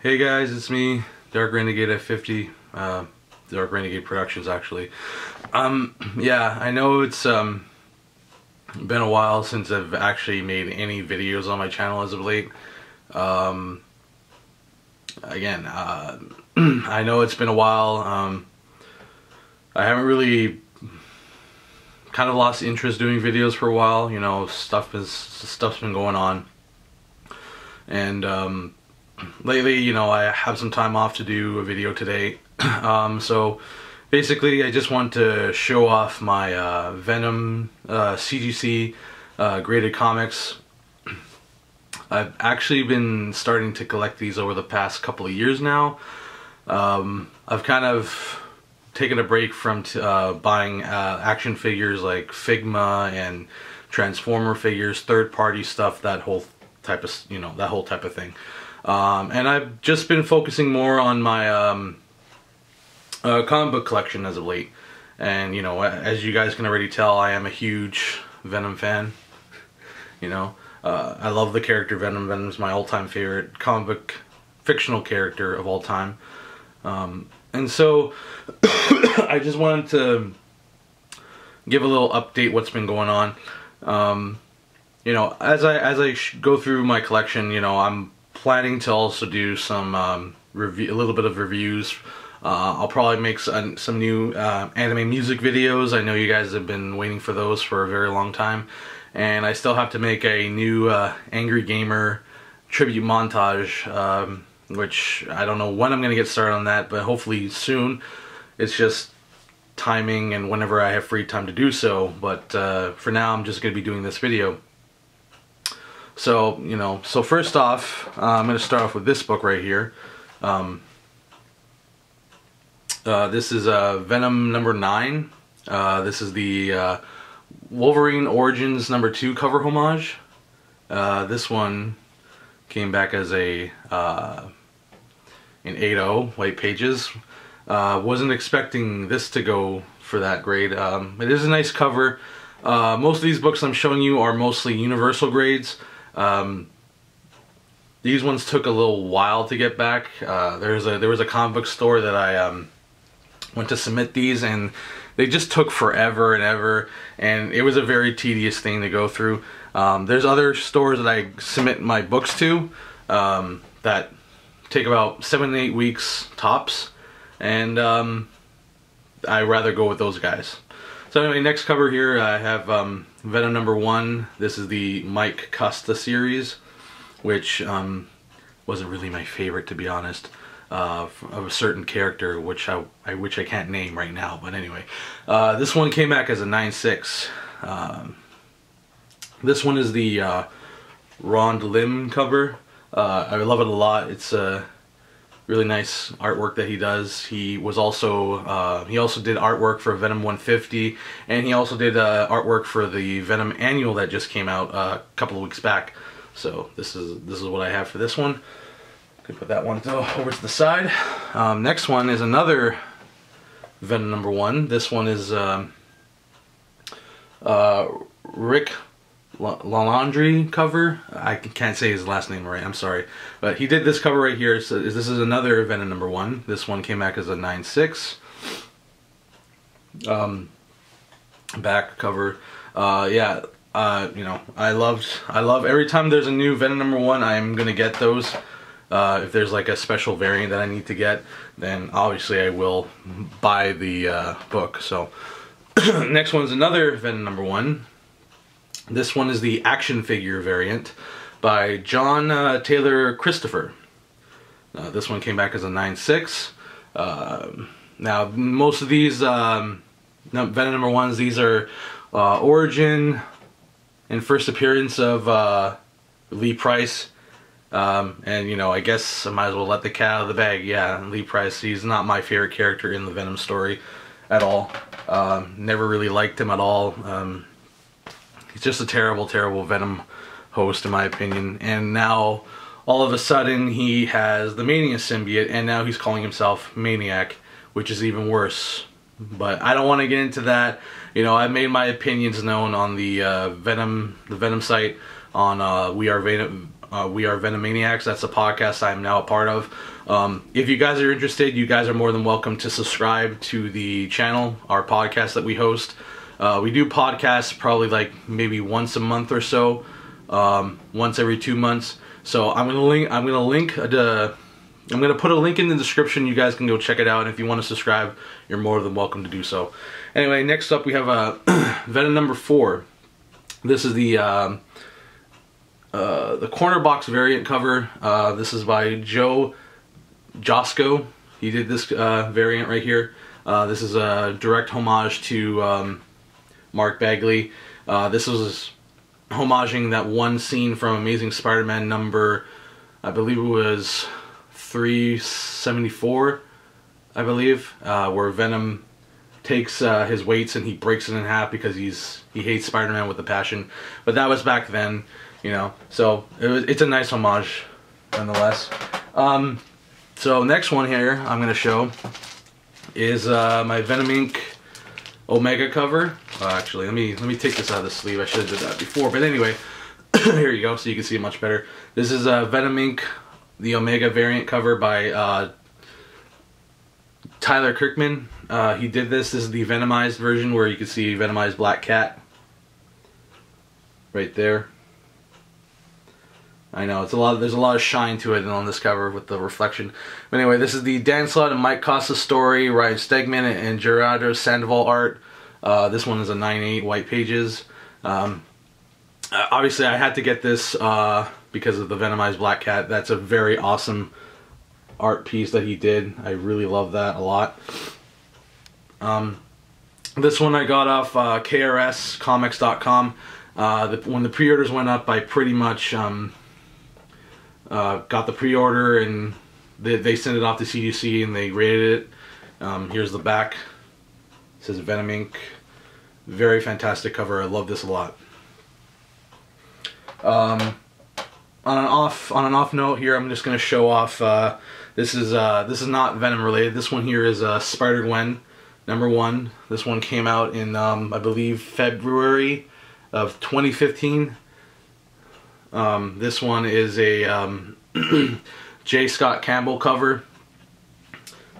Hey guys, it's me, Dark Renegade at 50, Dark Renegade Productions actually. Yeah, I know it's been a while since I've actually made any videos on my channel as of late. Again, I know it's been a while. I haven't really kind of lost interest doing videos for a while. You know, stuff's been going on, and lately, you know, I have some time off to do a video today. So basically, I just want to show off my Venom CGC graded comics. I've actually been starting to collect these over the past couple of years now. I've kind of taken a break from buying action figures like Figma and Transformer figures, third-party stuff, that whole type of, you know, that whole type of thing. And I've just been focusing more on my comic book collection as of late. And, you know, as you guys can already tell, I am a huge Venom fan. You know, I love the character Venom. Venom's my all-time favorite comic book fictional character of all time. And so I just wanted to give a little update what's been going on. You know, as I go through my collection, you know, I'm planning to also do some a little bit of reviews. I'll probably make some new anime music videos. I know you guys have been waiting for those for a very long time, and I still have to make a new Angry Gamer tribute montage, which I don't know when I'm gonna get started on that, but hopefully soon. It's just timing and whenever I have free time to do so. But for now, I'm just gonna be doing this video. So, you know, so first off, I'm going to start off with this book right here. This is Venom Number 9. This is the Wolverine Origins Number 2 cover homage. This one came back as a in 8.0 white pages. Wasn't expecting this to go for that grade. It is a nice cover. Most of these books I'm showing you are mostly universal grades. These ones took a little while to get back. There was a comic book store that I went to submit these, and they just took forever and ever, and it was a very tedious thing to go through. There's other stores that I submit my books to that take about 7 to 8 weeks tops, and I rather go with those guys. So anyway, next cover here I have Venom Number One. This is the Mike Costa series, which wasn't really my favorite, to be honest, of a certain character, which I can't name right now. But anyway, this one came back as a 9.6. This one is the Ron Lim cover. I love it a lot. It's really nice artwork that he does. He was also he also did artwork for Venom 150, and he also did artwork for the Venom Annual that just came out a couple of weeks back. So this is what I have for this one. Could put that one over to the side. Next one is another Venom Number One. This one is Rick Lalandry cover. I can't say his last name right, I'm sorry. But he did this cover right here. So this is another Venom Number One. This one came back as a 9.6. Back cover. Yeah, you know, I love every time there's a new Venom Number One, I'm gonna get those. If there's like a special variant that I need to get, then obviously I will buy the book. So next one's another Venom Number One. This one is the action figure variant by John Taylor Christopher. This one came back as a 9.6. Now, most of these Venom Number Ones, these are origin and first appearance of Lee Price. And, you know, I guess I might as well let the cat out of the bag. Yeah, Lee Price, he's not my favorite character in the Venom story at all. Never really liked him at all. He's just a terrible, terrible Venom host, in my opinion. And now, all of a sudden, he has the Mania symbiote, and now he's calling himself Maniac, which is even worse. But I don't want to get into that. You know, I made my opinions known on the Venom site on We Are Venom We Are Venomaniacs. That's a podcast I am now a part of. If you guys are interested, you guys are more than welcome to subscribe to the channel, our podcast that we host. We do podcasts probably like maybe once a month or so, once every 2 months. So I'm gonna put a link in the description. You guys can go check it out, and if you want to subscribe, you're more than welcome to do so. Anyway, next up we have Venom Number 4. This is the corner box variant cover. This is by Joe Josco. He did this variant right here. This is a direct homage to Mark Bagley. This was homaging that one scene from Amazing Spider-Man number, I believe it was 374, I believe, where Venom takes his weights and he breaks it in half because he hates Spider-Man with a passion. But that was back then, you know, so it's a nice homage nonetheless. So next one here I'm going to show is my Venom Inc. Omega cover. Actually, let me take this out of the sleeve. I should have did that before, but anyway, here you go, so you can see it much better. This is Venom Inc. the Omega variant cover by Tyler Kirkman. He did this. This is the Venomized version where you can see Venomized Black Cat right there. I know, there's a lot of shine to it on this cover with the reflection. But anyway, this is the Dan Slott and Mike Costa story, Ryan Stegman and Gerardo Sandoval art. This one is a 9/8 white pages. Obviously I had to get this because of the Venomized Black Cat. That's a very awesome art piece that he did. I really love that a lot. This one I got off KRScomics.com. When the pre-orders went up, I pretty much got the pre-order, and they sent it off to CGC and they rated it. Here's the back. It says Venom Inc. Very fantastic cover. I love this a lot. On an off note here, I'm just going to show off. This is not Venom related. This one here is Spider-Gwen Number One. This one came out in I believe February of 2015. This one is a J. Scott Campbell cover.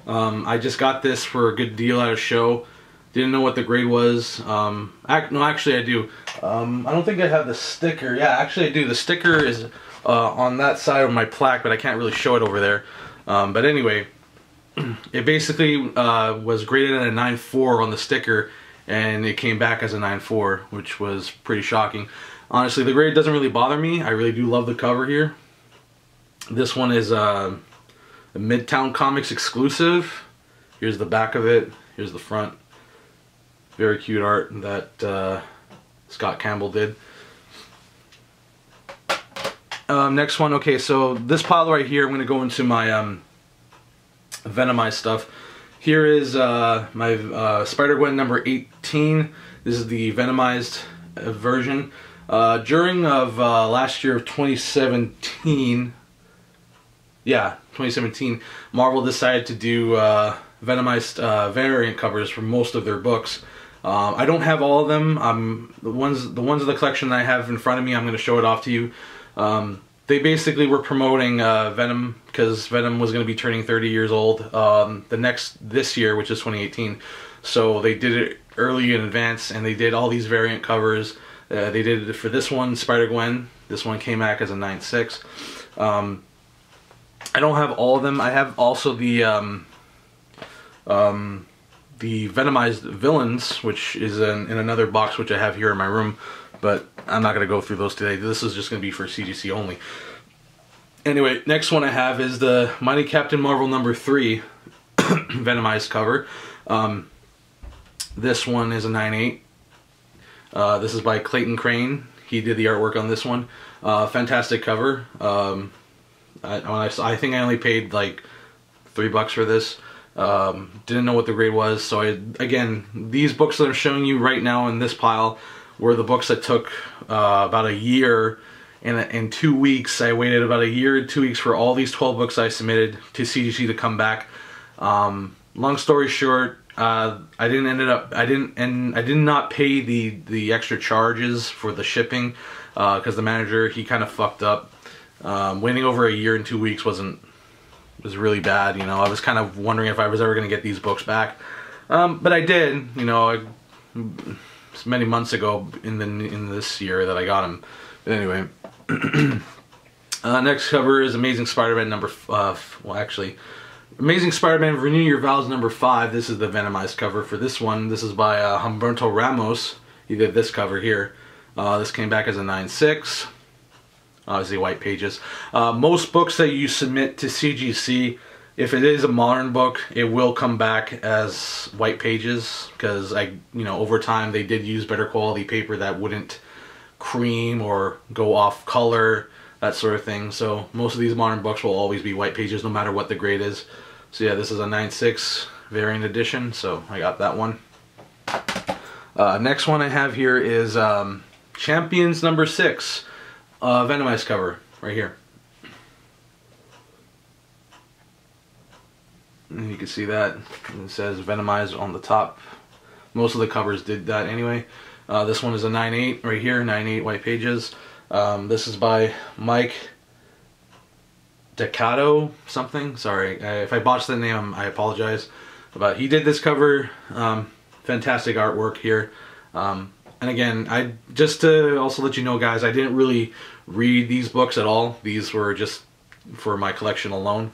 I just got this for a good deal at a show. Didn't know what the grade was. No, actually I do. I don't think I have the sticker. Yeah, actually I do. The sticker is on that side of my plaque, but I can't really show it over there. But anyway, it basically was graded at a 9.4 on the sticker, and it came back as a 9.4, which was pretty shocking. Honestly, the grade doesn't really bother me. I really do love the cover here. This one is a Midtown Comics exclusive. Here's the back of it. Here's the front. Very cute art that Scott Campbell did. Next one. Okay, so this pile right here, I'm going to go into my Venomized stuff. Here is my Spider-Gwen number 18. This is the Venomized version. During last year of 2017, yeah, 2017, Marvel decided to do Venomized variant covers for most of their books. I don't have all of them. The ones of the collection that I have in front of me, I'm going to show it off to you. They basically were promoting Venom because Venom was going to be turning 30 years old this year, which is 2018. So they did it early in advance, and they did all these variant covers. They did it for this one, Spider-Gwen. This one came back as a 9.6. I don't have all of them. I have also the Venomized villains, which is in another box, which I have here in my room. But I'm not going to go through those today. This is just going to be for CGC only. Anyway, next one I have is the Mighty Captain Marvel number 3 Venomized cover. This one is a 9.8. This is by Clayton Crane. He did the artwork on this one. Fantastic cover. I think I only paid like $3 for this. Didn't know what the grade was. So again, these books that I'm showing you right now in this pile were the books that took about a year and 2 weeks. I waited about a year and 2 weeks for all these 12 books I submitted to CGC to come back. Long story short, I did not pay the extra charges for the shipping because the manager, he kind of fucked up. Waiting over a year and 2 weeks was really bad. You know, I was kind of wondering if I was ever going to get these books back, but I did. You know, many months ago in this year that I got them. But anyway, next cover is Amazing Spider-Man number Amazing Spider-Man Renew Your Vows number 5. This is the Venom Ice cover for this one. This is by Humberto Ramos. He did this cover here. This came back as a 9.6. Obviously white pages. Most books that you submit to CGC, if it is a modern book, it will come back as white pages, because over time they did use better quality paper that wouldn't cream or go off color, that sort of thing. So most of these modern books will always be white pages no matter what the grade is. So yeah, this is a 9.6 variant edition, so I got that one. Next one I have here is Champions number 6, Venom Ice cover, right here. And you can see that it says Venom Ice on the top. Most of the covers did that anyway. This one is a 9.8 right here, 9.8 white pages. This is by Mike Decato something. Sorry, if I botched the name, I apologize. But he did this cover. Fantastic artwork here. And again, just to also let you know, guys, I didn't really read these books at all. These were just for my collection alone.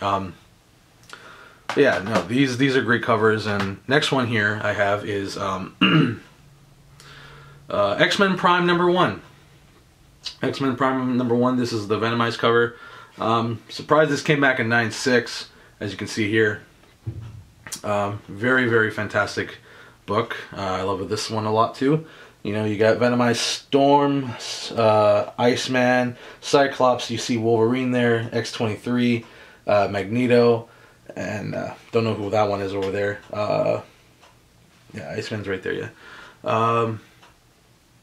Yeah, no, these are great covers. And next one here I have is X-Men Prime number 1. X-Men Prime number 1. This is the Venom Ice cover. Surprised this came back in 9.6, as you can see here. Very, very fantastic book. I love this one a lot too. You know, you got Venom Ice Storm, Iceman, Cyclops. You see Wolverine there, X-23, Magneto, and don't know who that one is over there. Yeah, Iceman's right there. Yeah.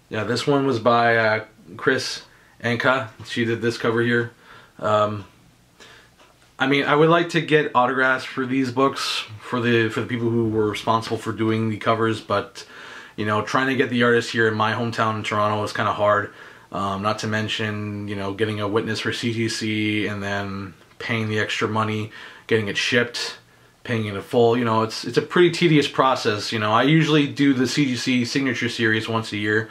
Yeah, this one was by Chris Anka. She did this cover here. I mean, I would like to get autographs for these books for the people who were responsible for doing the covers, but you know, trying to get the artist here in my hometown in Toronto is kind of hard. Not to mention, you know, getting a witness for CGC and then paying the extra money, getting it shipped, paying it in full. You know, it's a pretty tedious process. You know, I usually do the CGC signature series once a year.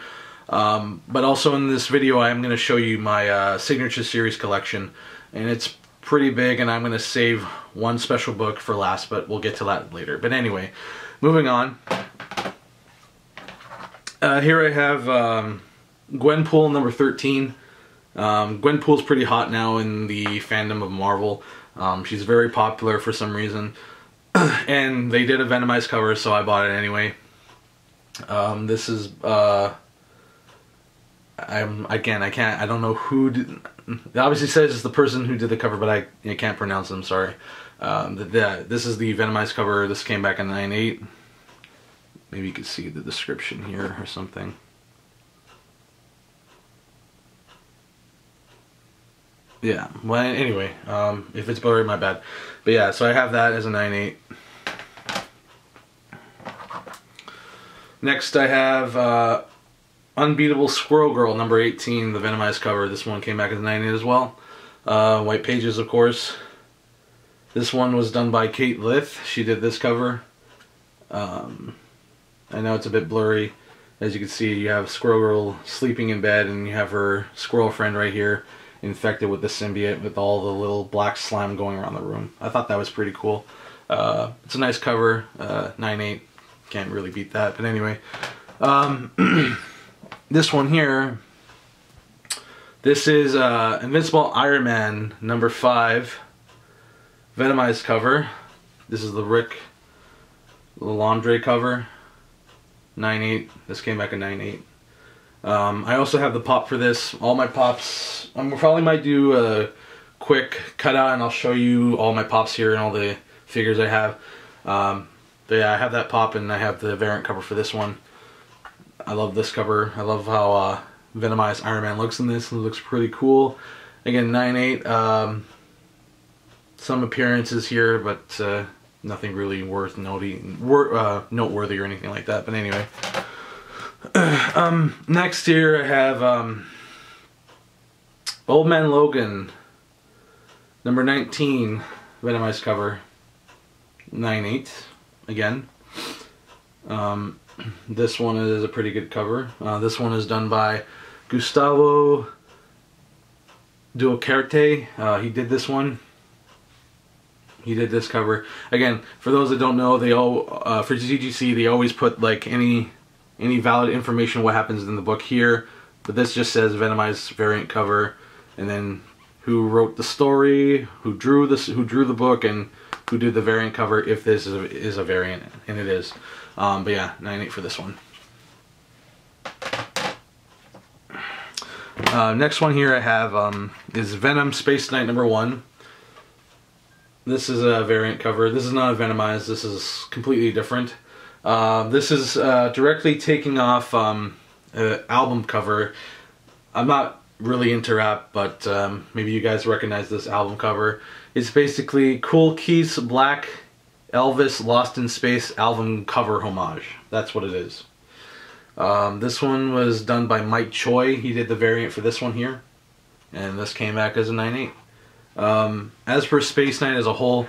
But also in this video I'm going to show you my signature series collection, and it's pretty big, and I'm going to save one special book for last, but we'll get to that later. But anyway, moving on. Here I have Gwenpool number 13. Gwenpool's pretty hot now in the fandom of Marvel. She's very popular for some reason, and they did a Venom Ice cover, so I bought it anyway. This is I don't know who did, it obviously says it's the person who did the cover, but I can't pronounce them, sorry. This is the Venom Ice cover. This came back in 9.8. Maybe you can see the description here or something. Yeah, well, anyway, if it's blurry, my bad. But yeah, so I have that as a 9.8. Next I have Unbeatable Squirrel Girl number 18, the Venom Ice cover. This one came back as a 9.8 as well. White pages, of course. This one was done by Kate Lith. She did this cover. I know it's a bit blurry. As you can see, you have Squirrel Girl sleeping in bed, and you have her squirrel friend right here, infected with the symbiote with all the little black slime going around the room. I thought that was pretty cool. It's a nice cover. 9.8. Can't really beat that. But anyway, this one here, this is Invincible Iron Man number 5, Venom Ice cover. This is the Rick Lalandre cover, 9.8. This came back at 9.8. I also have the pop for this. All my pops, I probably might do a quick cutout and I'll show you all my pops here and all the figures I have. But yeah, I have that pop and I have the variant cover for this one. I love this cover. I love how Venom Ice Iron Man looks in this. It looks pretty cool. Again, 9.8. Some appearances here, but nothing really worth noteworthy or anything like that. But anyway, next here I have Old Man Logan, number 19, Venom Ice cover, 9/8 again. This one is a pretty good cover. This one is done by Gustavo Duocarte. He did this one. He did this cover. Again, for those that don't know, they all for CGC they always put like any valid information what happens in the book here, but this just says Venom Ice variant cover, and then who wrote the story, who drew the book, and who did the variant cover if this is a variant, and it is. But yeah, 9/8 for this one. Next one here I have is Venom Space Knight number 1. This is a variant cover. This is not a Venomized. This is completely different. This is directly taking off an album cover. I'm not really into rap, but maybe you guys recognize this album cover. It's basically Cool Keith's Black Elvis Lost in Space album cover homage. That's what it is. This one was done by Mike Choi. He did the variant for this one here, and this came back as a 9/8. As for Space Knight as a whole,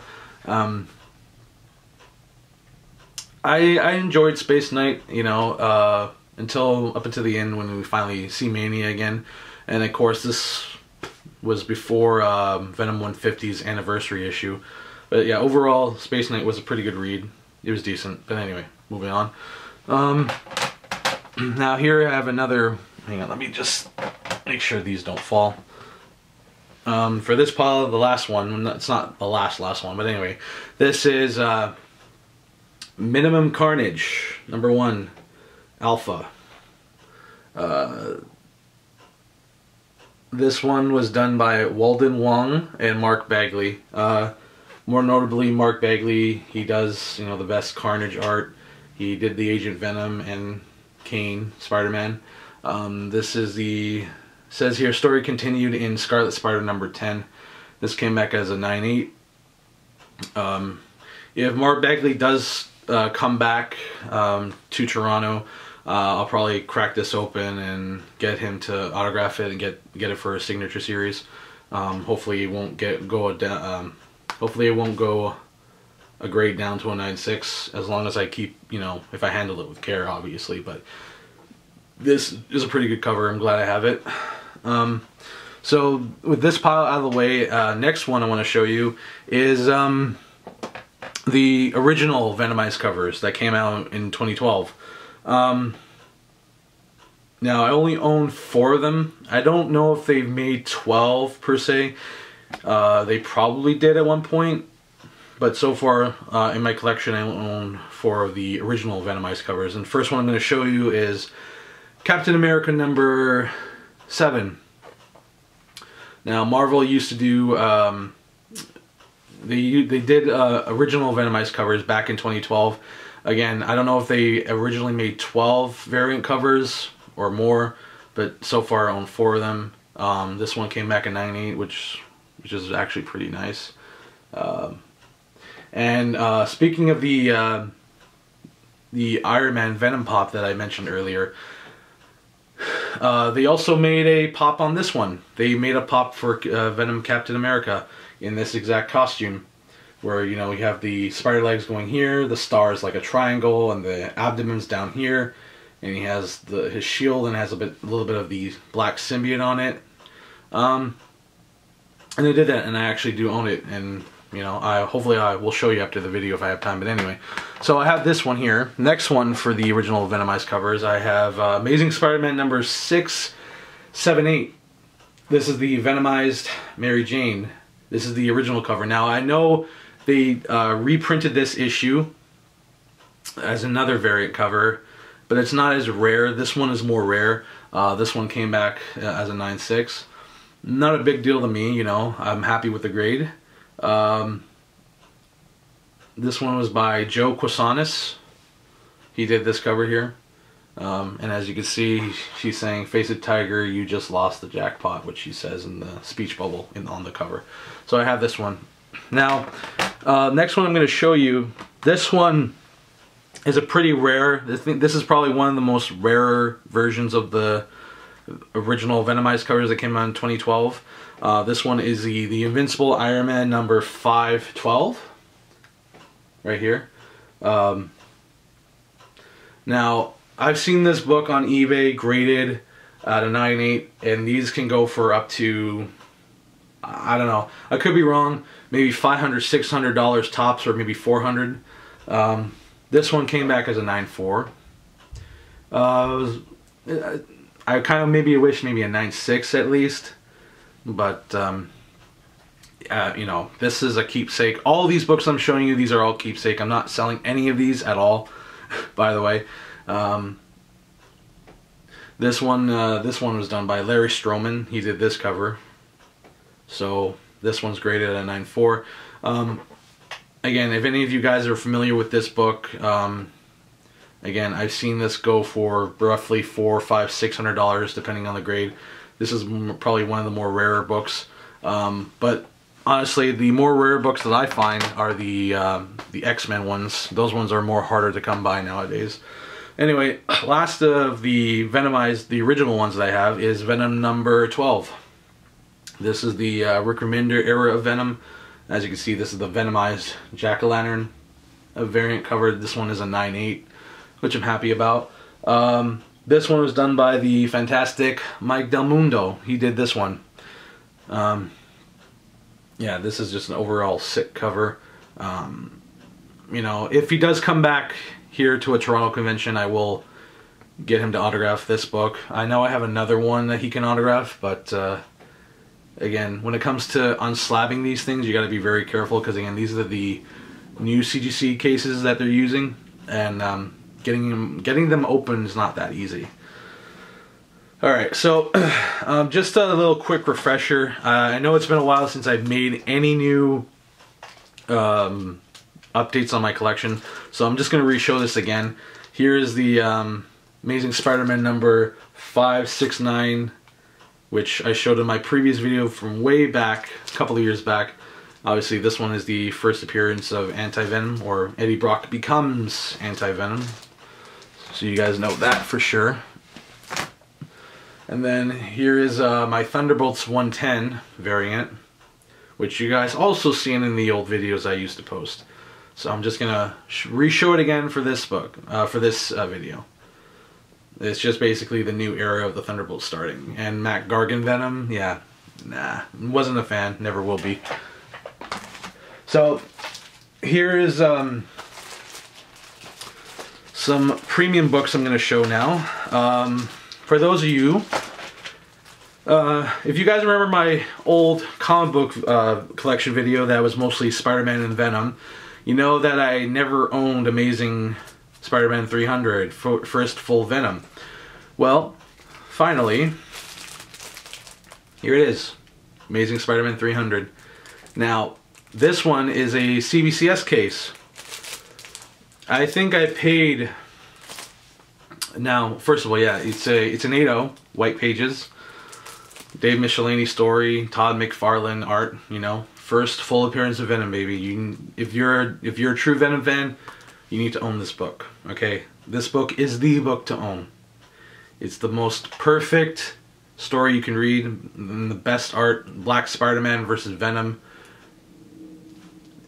I enjoyed Space Knight, you know, up until the end when we finally see Mania again, and of course this was before Venom 150's anniversary issue. But yeah, overall Space Knight was a pretty good read. It was decent. But anyway, moving on. Now here I have another. Hang on, let me just make sure these don't fall. For this pile, the last one, it's not the last one, but anyway, this is Minimum Carnage, number 1, Alpha. This one was done by Walden Wong and Mark Bagley. More notably, Mark Bagley, he does, you know, the best Carnage art. He did the Agent Venom and Kane, Spider-Man. This is the... says here, story continued in Scarlet Spider number 10. This came back as a 9/8. If Mark Bagley does come back to Toronto, I'll probably crack this open and get him to autograph it and get it for a signature series. Hopefully it won't hopefully it won't go a grade down to a 9/6, as long as I keep, you know, if I handle it with care, obviously. But this is a pretty good cover. I'm glad I have it. So with this pile out of the way, next one I want to show you is the original Venom Ice covers that came out in 2012. Now I only own 4 of them. I don't know if they've made 12 per se. They probably did at one point, but so far in my collection I own 4 of the original Venom Ice covers. And the first one I'm going to show you is Captain America number 7. Now Marvel used to do they did original Venom Ice covers back in 2012. Again, I don't know if they originally made 12 variant covers or more, but so far I own 4 of them. This one came back in 9/8, which is actually pretty nice. And speaking of the Iron Man Venom pop that I mentioned earlier, they also made a pop on this one. They made a pop for Venom Captain America in this exact costume, where, you know, we have the spider legs going here, the star is like a triangle, and the abdomen's down here, and he has his shield and has a little bit of the black symbiote on it. And they did that, and I actually do own it, and you know, hopefully I will show you after the video if I have time. But anyway, so I have this one here. Next one for the original Venom Ice covers, I have Amazing Spider-Man number 6, 7, 8. This is the Venomized Mary Jane. This is the original cover. Now I know they reprinted this issue as another variant cover, but it's not as rare. This one is more rare. This one came back as a 9/6. Not a big deal to me, you know. I'm happy with the grade. This one was by Joe Quesanis. He did this cover here. And as you can see, she's saying, "Face it, Tiger, you just lost the jackpot," which she says in the speech bubble on the cover. So I have this one. Now, next one I'm going to show you. This one is a pretty rare. This is probably one of the most rarer versions of the original Venom Ice Covers that came out in 2012. This one is the Invincible Iron Man number 512, right here. Now, I've seen this book on eBay graded at a 9.8, and these can go for up to, I don't know, I could be wrong, maybe $500, $600 tops, or maybe $400. This one came back as a 9.4. I kind of maybe wish maybe a 9.6 at least, but you know, this is a keepsake. All these books I'm showing you, these are all keepsake. I'm not selling any of these at all, by the way. This one was done by Larry Stroman. He did this cover, so this one's graded at a 9.4. Again, if any of you guys are familiar with this book, again, I've seen this go for roughly $400, $500, $600 depending on the grade. This is probably one of the more rarer books, but honestly, the more rare books that I find are the X-Men ones. Those ones are more harder to come by nowadays. Anyway, last of the Venomized, the original ones that I have, is Venom Number 12. This is the Rick Remender era of Venom. As you can see, this is the Venomized Jack-o'-lantern variant cover. This one is a 9.8, which I'm happy about. This one was done by the fantastic Mike Del Mundo. He did this one. Yeah, this is just an overall sick cover. You know, if he does come back here to a Toronto convention, I will get him to autograph this book. I know I have another one that he can autograph, but again, when it comes to unslabbing these things, you got to be very careful, because again, these are the new CGC cases that they're using, and getting them open is not that easy. Alright, so just a little quick refresher. I know it's been a while since I've made any new updates on my collection, so I'm just going to re-show this again. Here is the Amazing Spider-Man number 569, which I showed in my previous video from way back, a couple of years back. Obviously, this one is the first appearance of Anti-Venom, or Eddie Brock becomes Anti-Venom. So you guys know that for sure. And then here is my Thunderbolts 110 variant, which you guys also seen in the old videos I used to post. So I'm just gonna re-show it again for this book, for this video. It's just basically the new era of the Thunderbolts starting. And Matt Gargan Venom, yeah, nah, wasn't a fan, never will be. So here is some premium books I'm gonna show now. For those of you, if you guys remember my old comic book collection video that was mostly Spider-Man and Venom, you know that I never owned Amazing Spider-Man 300, first full Venom. Well, finally, here it is, Amazing Spider-Man 300. Now, this one is a CBCS case. I think I paid, now, first of all, yeah, it's an 8.0, white pages, Dave Michelinie story, Todd McFarlane art, you know, first full appearance of Venom, baby. If you're a true Venom fan, you need to own this book, okay? This book is the book to own. It's the most perfect story you can read, and the best art, Black Spider-Man versus Venom.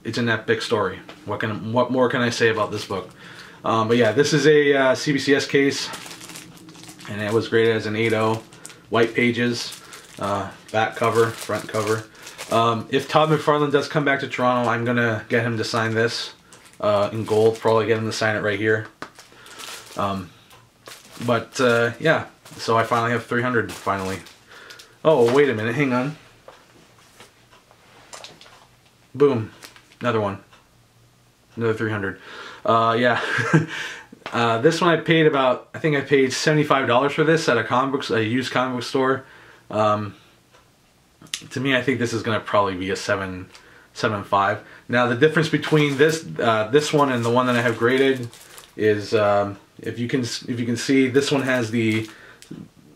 It's an epic story. What more can I say about this book? But yeah, this is a CBCS case, and it was graded as an 8.0, white pages, back cover, front cover. If Todd McFarlane does come back to Toronto, I'm gonna get him to sign this in gold. Probably get him to sign it right here. Yeah, so I finally have 300 finally. Oh, wait a minute, hang on. Boom, another one. Another 300. Yeah. This one I paid about, I think I paid $75 for this at a used comic book store. To me, I think this is going to probably be a 7.5. Now, the difference between this one and the one that I have graded is, if you can see, this one has the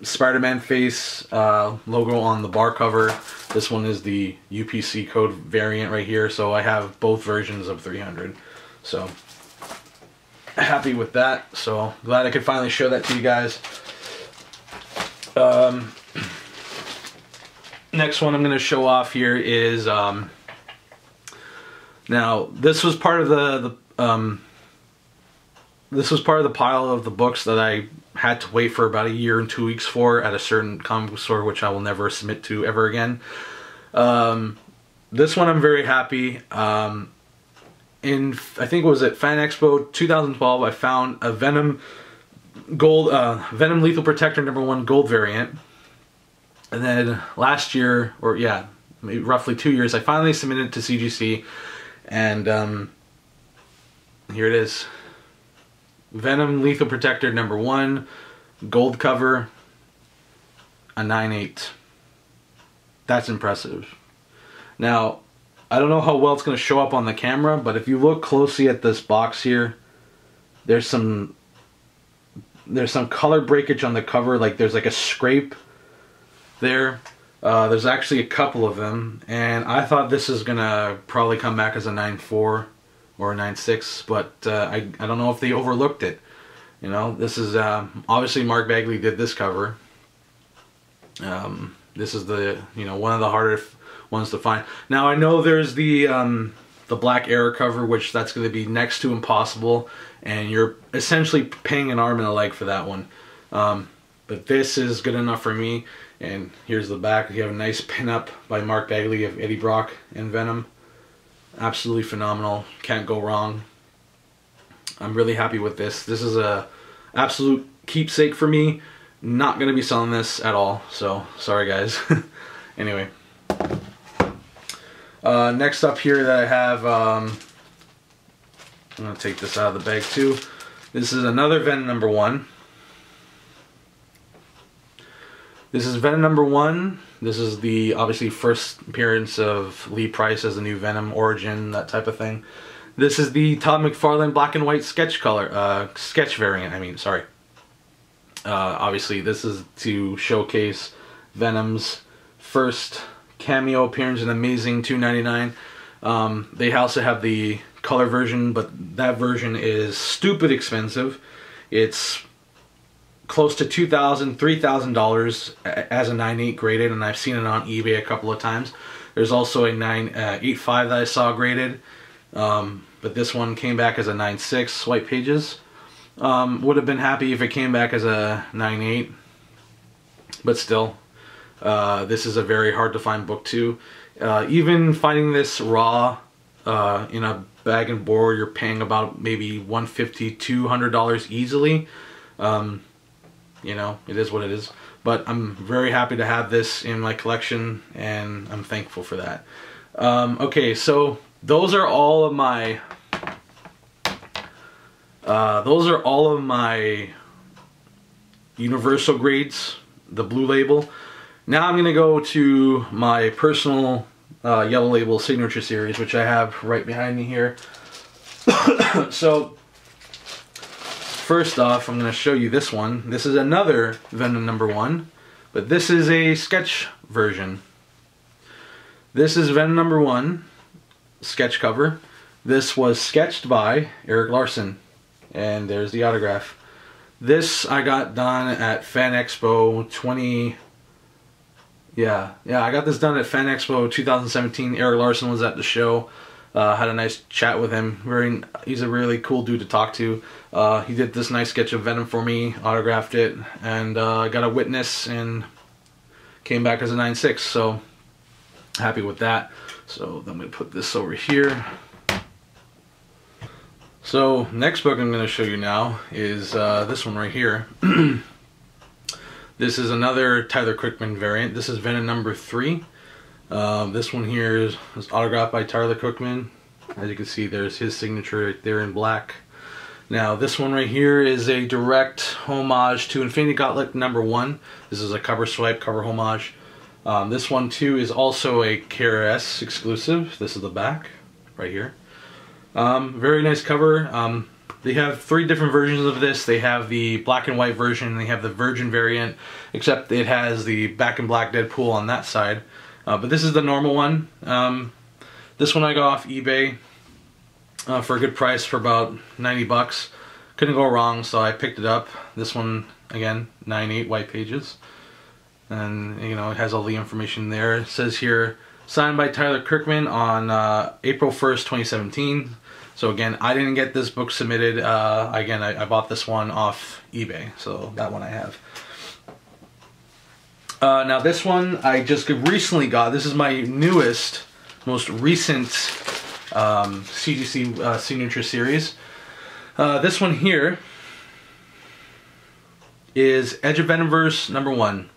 Spider-Man face logo on the bar cover. This one is the UPC code variant right here. So I have both versions of 300. So happy with that. So glad I could finally show that to you guys. Next one I'm going to show off here is, now this was part of the pile of the books that I had to wait for about a year and 2 weeks for at a certain comic book store, which I will never submit to ever again. This one I'm very happy. I think it was at Fan Expo 2012, I found a Venom Gold, Venom Lethal Protector number 1 gold variant. And then last year, or yeah, maybe roughly 2 years, I finally submitted it to CGC, and here it is. Venom Lethal Protector number 1, gold cover, a 9/8. That's impressive. Now, I don't know how well it's going to show up on the camera, but if you look closely at this box here, there's some color breakage on the cover, like there's like a scrape there. There's actually a couple of them, and I thought this is gonna probably come back as a 9.4 or a 9.6, but I don't know if they overlooked it. You know, this is obviously Mark Bagley did this cover. This is the, you know, one of the harder ones to find. Now I know there's the Black Error cover, which that's going to be next to impossible, and you're essentially paying an arm and a leg for that one. But this is good enough for me. And here's the back. You have a nice pin-up by Mark Bagley of Eddie Brock and Venom. Absolutely phenomenal. Can't go wrong. I'm really happy with this. This is a absolute keepsake for me. Not going to be selling this at all. So, sorry guys. Anyway. Next up here that I have, I'm going to take this out of the bag too. This is another Venom number 1. This is Venom number 1. This is the obviously first appearance of Lee Price as the new Venom origin, that type of thing. This is the Todd McFarlane black and white sketch color, sketch variant. I mean, sorry. Obviously, this is to showcase Venom's first cameo appearance in Amazing 299. They also have the color version, but that version is stupid expensive. It's close to $2,000, $3,000 as a 9.8 graded, and I've seen it on eBay a couple of times. There's also a 9.85 that I saw graded, but this one came back as a 9.6 white pages. Would have been happy if it came back as a 9.8, but still, this is a very hard to find book too. Even finding this raw in a bag and board, you're paying about maybe $150, $200 easily. You know, it is what it is. But I'm very happy to have this in my collection, and I'm thankful for that. Okay, so those are all of my Universal grades, the blue label. Now I'm gonna go to my personal yellow label signature series, which I have right behind me here. So first off, I'm going to show you this one. This is another Venom number 1, but this is a sketch version. This is Venom number 1 sketch cover. This was sketched by Eric Larson, and there's the autograph. This I got done at Fan Expo I got this done at Fan Expo 2017. Eric Larson was at the show. Had a nice chat with him. He's a really cool dude to talk to. He did this nice sketch of Venom for me, autographed it, and got a witness, and came back as a 9.6. So happy with that. So I'm going to put this over here. So next book I'm going to show you now is this one right here. This is another Tyler Kirkman variant. This is Venom number 3. This one here is autographed by Tyler Kirkman. As you can see, there's his signature right there in black. Now this one right here is a direct homage to Infinity Gauntlet number 1. This is a cover swipe, cover homage. This one too is also a KRS exclusive. This is the back right here. Very nice cover. They have 3 different versions of this. They have the black and white version, they have the Virgin variant, except it has the back and black Deadpool on that side. But this is the normal one. This one I got off eBay for a good price, for about 90 bucks. Couldn't go wrong, so I picked it up. This one, again, 9.8 white pages. and you know, it has all the information there. It says here, signed by Tyler Kirkman on April 1st, 2017. So again, I didn't get this book submitted. Again, I bought this one off eBay, so that one I have. Now this one I just recently got. This is my newest, most recent CGC signature series. This one here is Edge of Venomverse number 1.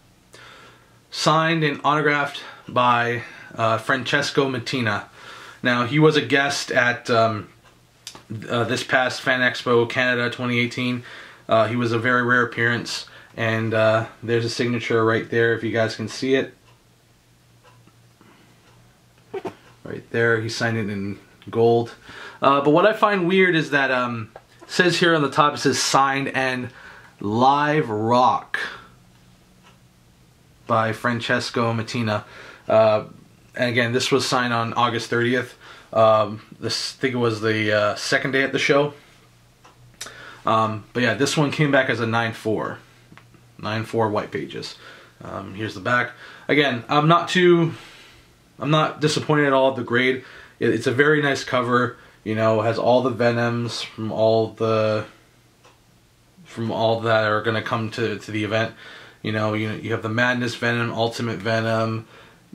Signed and autographed by Francesco Matina. Now he was a guest at this past Fan Expo Canada 2018. He was a very rare appearance, and there's a signature right there if you guys can see it. Right there, he signed it in gold. But what I find weird is that it says here on the top, it says signed and live rock by Francesco Matina. And again, this was signed on August 30th. I think it was the second day at the show. But yeah, this one came back as a 9.4. 9.4 white pages. Here's the back. Again, I'm not disappointed at all at the grade. It's a very nice cover. You know, it has all the Venoms from all that are going to come to the event. You know, you have the Madness Venom, Ultimate Venom,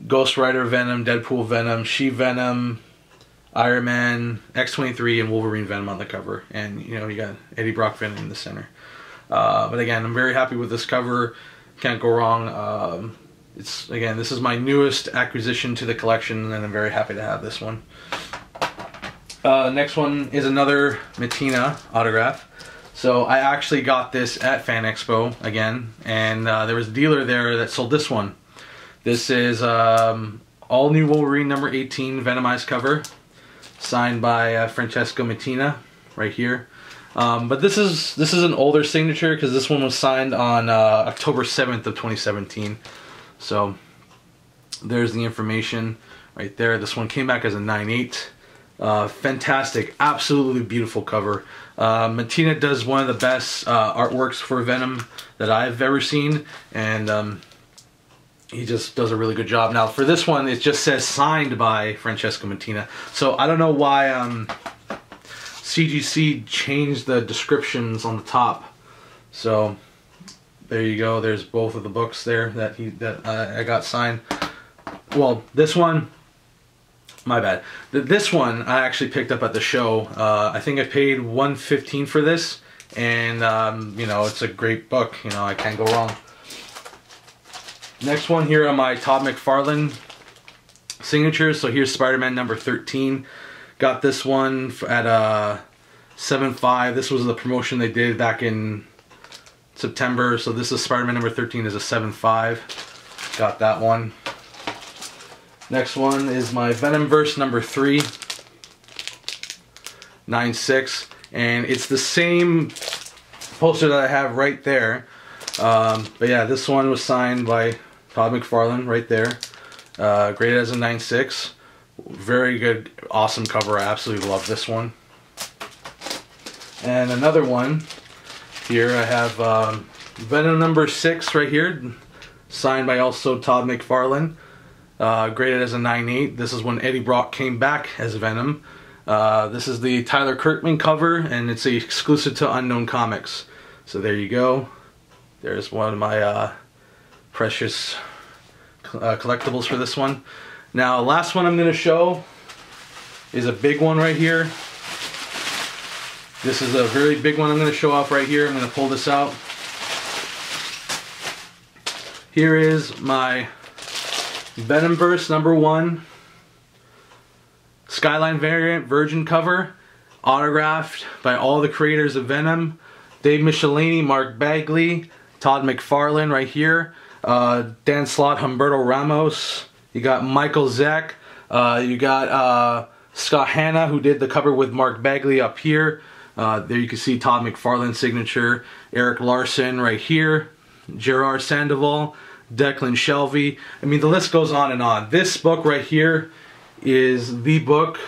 Ghost Rider Venom, Deadpool Venom, She-Venom, Iron Man, X-23, and Wolverine Venom on the cover. And, you know, you got Eddie Brock Venom in the center. But again, I'm very happy with this cover. Can't go wrong. Again, this is my newest acquisition to the collection, and I'm very happy to have this one. Next one is another Matina autograph. So I actually got this at Fan Expo again, and there was a dealer there that sold this one. This is all new Wolverine number 18 Venom Ice Cover, signed by Francesco Matina, right here. But this is an older signature because this one was signed on October 7th of 2017. So there's the information right there. This one came back as a 9.8. Fantastic, absolutely beautiful cover. Matina does one of the best artworks for Venom that I've ever seen, and he just does a really good job. Now for this one, it just says signed by Francesco Matina, so I don't know why CGC changed the descriptions on the top. So there you go, there's both of the books there that I got signed. Well, this one, my bad. This one I actually picked up at the show. I think I paid $115 for this, and you know, it's a great book. You know, I can't go wrong. Next one here on my Todd McFarlane signatures. So here's Spider-Man number 13. Got this one at 7.5. This was the promotion they did back in September. So this is Spider-Man number 13 is a 7.5. Got that one. Next one is my Venomverse number 3, 9.6, and it's the same poster that I have right there. But yeah, this one was signed by Todd McFarlane right there. Graded as a 9.6. Very good, awesome cover. I absolutely love this one. And another one here, I have Venom number 6 right here, signed by also Todd McFarlane. Graded as a 9.8. This is when Eddie Brock came back as Venom. This is the Tyler Kirkman cover, and it's exclusive to Unknown Comics. So there you go. There's one of my precious collectibles for this one. Now, last one I'm going to show is a big one right here. This is a very big one I'm going to show off right here. I'm going to pull this out. Here is my Venomverse number 1 Skyline variant virgin cover, autographed by all the creators of Venom: Dave Michelini, Mark Bagley, Todd McFarlane right here, Dan Slott, Humberto Ramos. You got Michael Zeck. You got Scott Hanna, who did the cover with Mark Bagley up here. There you can see Todd McFarlane's signature. Eric Larson right here. Gerard Sandoval, Declan Shelby. I mean, the list goes on and on. This book right here is the book,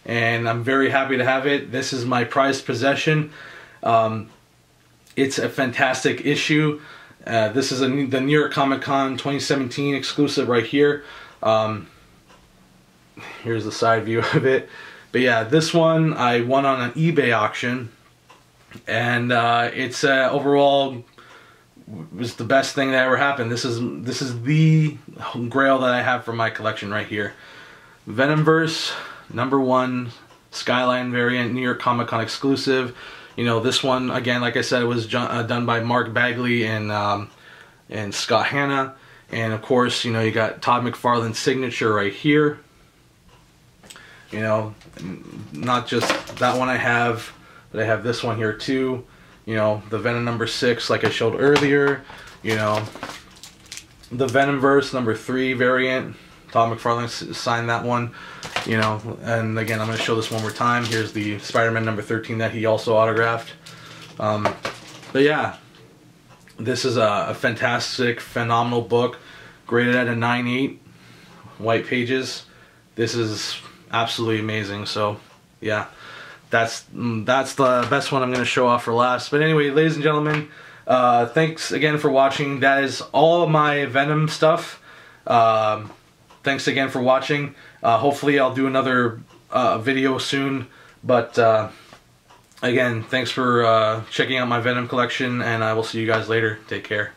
and I'm very happy to have it. This is my prized possession. It's a fantastic issue. This is the New York Comic Con 2017 exclusive right here. Here's the side view of it. But yeah, this one I won on an eBay auction, and it's overall was the best thing that ever happened. This is the grail that I have for my collection right here. Venomverse Number One Skyline variant, New York Comic Con exclusive. You know, this one again, like I said, it was done by Mark Bagley and Scott Hanna, and of course, you know, you got Todd McFarlane's signature right here. You know, not just that one I have, but I have this one here too. You know, the Venom number 6, like I showed earlier. You know, the Venomverse number 3 variant. Todd McFarlane signed that one. You know, and again, I'm going to show this one more time. Here's the Spider-Man number 13 that he also autographed. But yeah, this is a fantastic, phenomenal book. Graded at a 9.8, white pages. This is absolutely amazing. So yeah, that's the best one I'm going to show off for last. But anyway, ladies and gentlemen, thanks again for watching. That is all of my Venom stuff. Thanks again for watching. Hopefully I'll do another video soon. But again, thanks for checking out my Venom collection, and I will see you guys later. Take care.